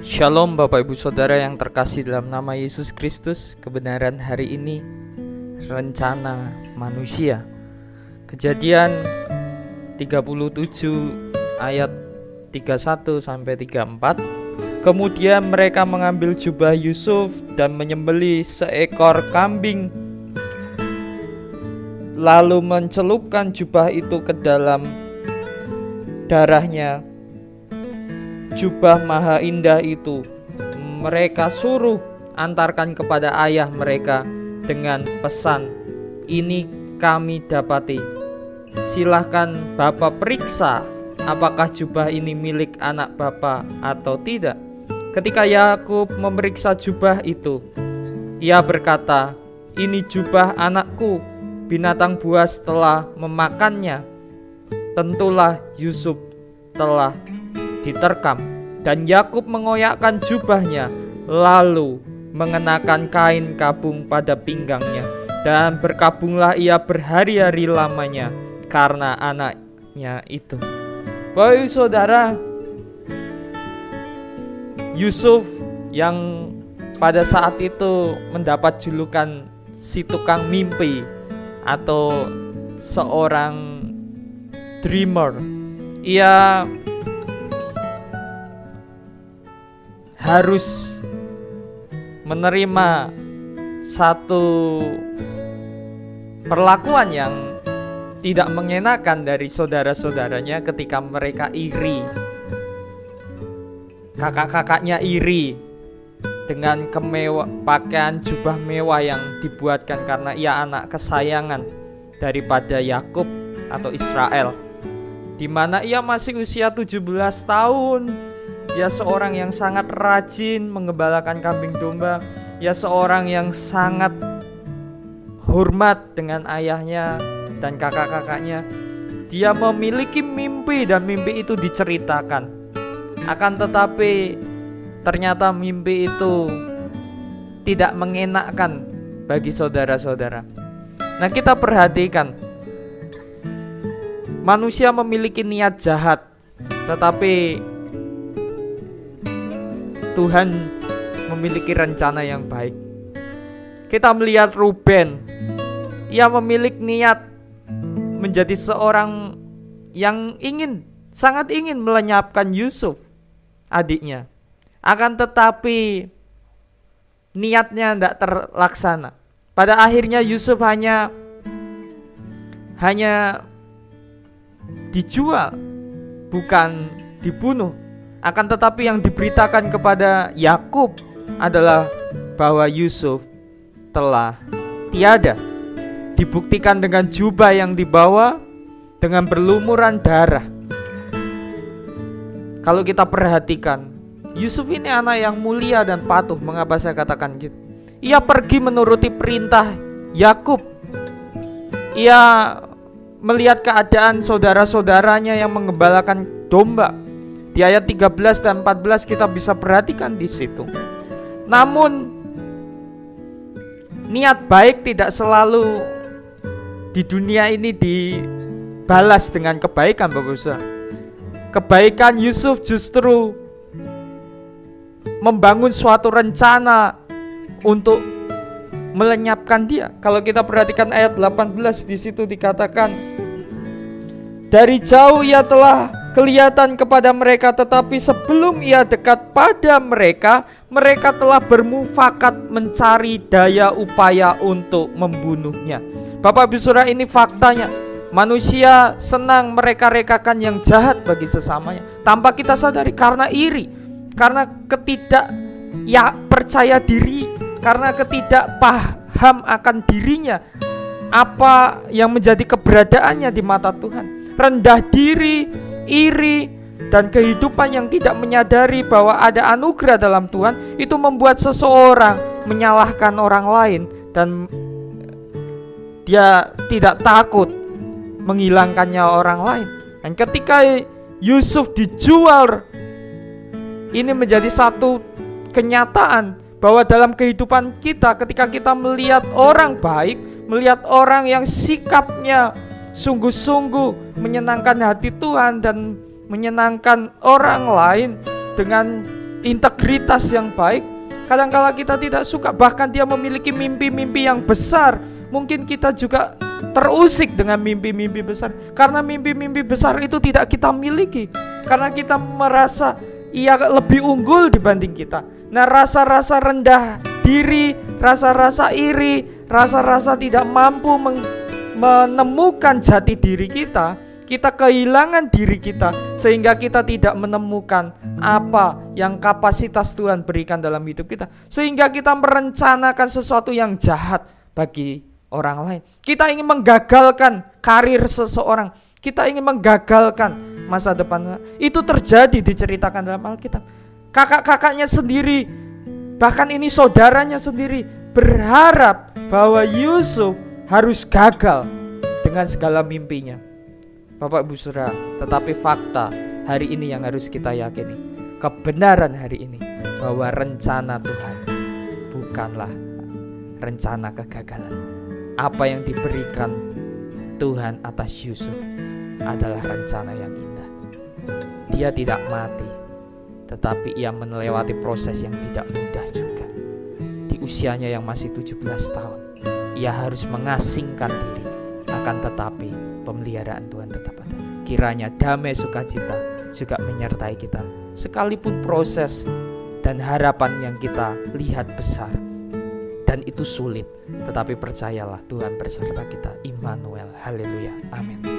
Shalom Bapak Ibu Saudara yang terkasih dalam nama Yesus Kristus. Kebenaran hari ini, rencana manusia. Kejadian 37 ayat 31 sampai 34. Kemudian mereka mengambil jubah Yusuf dan menyembelih seekor kambing, lalu mencelupkan jubah itu ke dalam darahnya. Jubah maha indah itu mereka suruh antarkan kepada ayah mereka dengan pesan, "Ini kami dapati. Silahkan Bapak periksa apakah jubah ini milik anak Bapak atau tidak." Ketika Yakub memeriksa jubah itu, ia berkata, "Ini jubah anakku. Binatang buas telah memakannya." Tentulah Yusuf telah diterkam, dan Yakub mengoyakkan jubahnya, lalu mengenakan kain kabung pada pinggangnya, dan berkabunglah ia berhari-hari lamanya karena anaknya itu. Bapak saudara, Yusuf yang pada saat itu mendapat julukan si tukang mimpi atau seorang dreamer, ia harus menerima satu perlakuan yang tidak mengenakan dari saudara-saudaranya ketika mereka iri. Kakak-kakaknya iri dengan pakaian jubah mewah yang dibuatkan karena ia anak kesayangan daripada Yakub atau Israel, di mana ia masih usia 17 tahun. Ia seorang yang sangat rajin mengembalakan kambing domba. Ia seorang yang sangat hormat dengan ayahnya dan kakak-kakaknya. Dia memiliki mimpi dan mimpi itu diceritakan. Akan tetapi ternyata mimpi itu tidak mengenakkan bagi saudara-saudara. Nah, kita perhatikan, manusia memiliki niat jahat, tetapi Tuhan memiliki rencana yang baik. Kita melihat Ruben, ia memiliki niat menjadi seorang yang sangat ingin melenyapkan Yusuf, adiknya. Akan tetapi niatnya tidak terlaksana. Pada akhirnya Yusuf hanya dijual, bukan dibunuh. Akan tetapi yang diberitakan kepada Yakub adalah bahwa Yusuf telah tiada. Dibuktikan dengan jubah yang dibawa dengan berlumuran darah. Kalau kita perhatikan, Yusuf ini anak yang mulia dan patuh. Mengapa saya katakan gitu? Ia pergi menuruti perintah Yakub. Ia melihat keadaan saudara-saudaranya yang mengembalakan domba. Di ayat 13 dan 14 kita bisa perhatikan di situ. Namun niat baik tidak selalu di dunia ini dibalas dengan kebaikan, Bapak Saudara. Kebaikan Yusuf justru membangun suatu rencana untuk melenyapkan dia. Kalau kita perhatikan ayat 18, di situ dikatakan, "Dari jauh ia telah kelihatan kepada mereka, tetapi sebelum ia dekat pada mereka, mereka telah bermufakat mencari daya upaya untuk membunuhnya." Bapak Ibu Saudara, ini faktanya. Manusia senang mereka-rekakan yang jahat bagi sesamanya tanpa kita sadari, karena iri, karena percaya diri, karena ketidakpaham akan dirinya, apa yang menjadi keberadaannya di mata Tuhan. Rendah diri, iri, dan kehidupan yang tidak menyadari bahwa ada anugerah dalam Tuhan, itu membuat seseorang menyalahkan orang lain, dan dia tidak takut menghilangkannya orang lain. Dan ketika Yusuf dijual, ini menjadi satu kenyataan bahwa dalam kehidupan kita, ketika kita melihat orang baik, melihat orang yang sikapnya sungguh-sungguh menyenangkan hati Tuhan dan menyenangkan orang lain dengan integritas yang baik. Kadang-kala kita tidak suka, bahkan dia memiliki mimpi-mimpi yang besar. Mungkin kita juga terusik dengan mimpi-mimpi besar, karena mimpi-mimpi besar itu tidak kita miliki, karena kita merasa ia lebih unggul dibanding kita. Nah, rasa-rasa rendah diri, rasa-rasa iri, rasa-rasa tidak mampu menemukan jati diri kita kehilangan diri kita, sehingga kita tidak menemukan apa yang kapasitas Tuhan berikan dalam hidup kita, sehingga kita merencanakan sesuatu yang jahat bagi orang lain. Kita ingin menggagalkan karir seseorang, kita ingin menggagalkan masa depan. Itu terjadi, diceritakan dalam Alkitab. Kakak-kakaknya sendiri, bahkan ini saudaranya sendiri, berharap bahwa Yusuf harus gagal dengan segala mimpinya. Bapak Ibu Saudara, tetapi fakta hari ini yang harus kita yakini, kebenaran hari ini, bahwa rencana Tuhan bukanlah rencana kegagalan. Apa yang diberikan Tuhan atas Yusuf adalah rencana yang indah. Dia tidak mati, tetapi ia melewati proses yang tidak mudah juga. Di usianya yang masih 17 tahun, ia harus mengasingkan diri. Akan tetapi pemeliharaan Tuhan tetap ada. Kiranya damai sukacita juga menyertai kita, sekalipun proses dan harapan yang kita lihat besar dan itu sulit, tetapi percayalah Tuhan beserta kita. Immanuel, haleluya, amin.